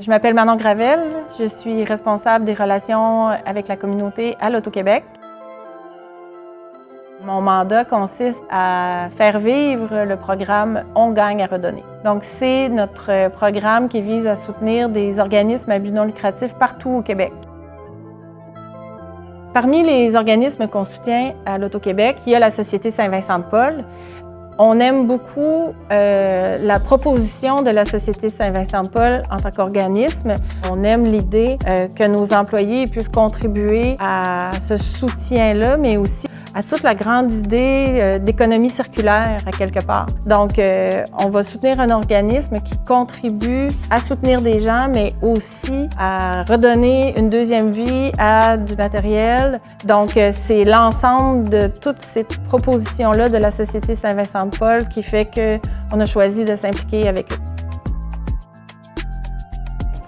Je m'appelle Manon Gravel, je suis responsable des relations avec la communauté à l'Auto-Québec. Mon mandat consiste à faire vivre le programme On gagne à redonner. Donc, c'est notre programme qui vise à soutenir des organismes à but non lucratif partout au Québec. Parmi les organismes qu'on soutient à l'Auto-Québec, il y a la Société Saint-Vincent-de-Paul. On aime beaucoup la proposition de la Société Saint-Vincent-de-Paul en tant qu'organisme. On aime l'idée que nos employés puissent contribuer à ce soutien-là, mais aussi à toute la grande idée d'économie circulaire à quelque part. Donc, on va soutenir un organisme qui contribue à soutenir des gens, mais aussi à redonner une deuxième vie à du matériel. Donc, c'est l'ensemble de toutes ces propositions-là de la Société Saint-Vincent-de-Paul qui fait qu'on a choisi de s'impliquer avec eux.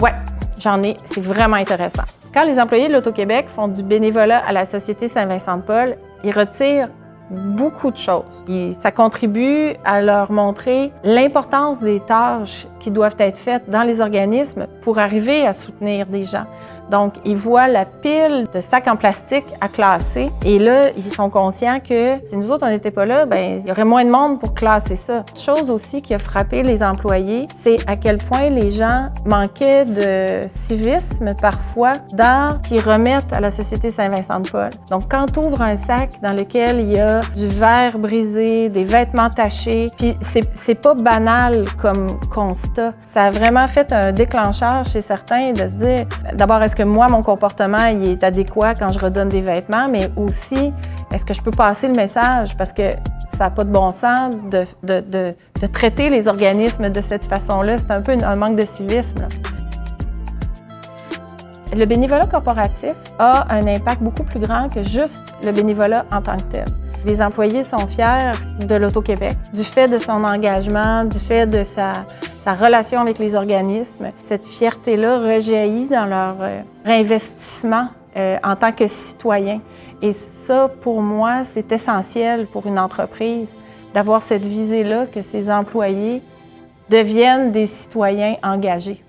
Ouais, j'en ai, c'est vraiment intéressant. Quand les employés de l'Auto-Québec font du bénévolat à la Société Saint-Vincent-de-Paul, ils retirent beaucoup de choses. Et ça contribue à leur montrer l'importance des tâches qui doivent être faites dans les organismes pour arriver à soutenir des gens. Donc, ils voient la pile de sacs en plastique à classer et là, ils sont conscients que si nous autres, on n'était pas là, bien, il y aurait moins de monde pour classer ça. Une chose aussi qui a frappé les employés, c'est à quel point les gens manquaient de civisme parfois dans qu'ils remettent à la Société Saint-Vincent-de-Paul. Donc, quand tu ouvres un sac dans lequel il y a du verre brisé, des vêtements tachés, puis c'est pas banal comme constat. Ça a vraiment fait un déclencheur chez certains de se dire, d'abord, est-ce que moi, mon comportement il est adéquat quand je redonne des vêtements, mais aussi, est-ce que je peux passer le message? Parce que ça n'a pas de bon sens de traiter les organismes de cette façon-là. C'est un peu un manque de civisme, là. Le bénévolat corporatif a un impact beaucoup plus grand que juste le bénévolat en tant que tel. Les employés sont fiers de l'Auto-Québec, du fait de son engagement, du fait de sa relation avec les organismes. Cette fierté-là rejaillit dans leur réinvestissement en tant que citoyen. Et ça, pour moi, c'est essentiel pour une entreprise d'avoir cette visée-là que ses employés deviennent des citoyens engagés.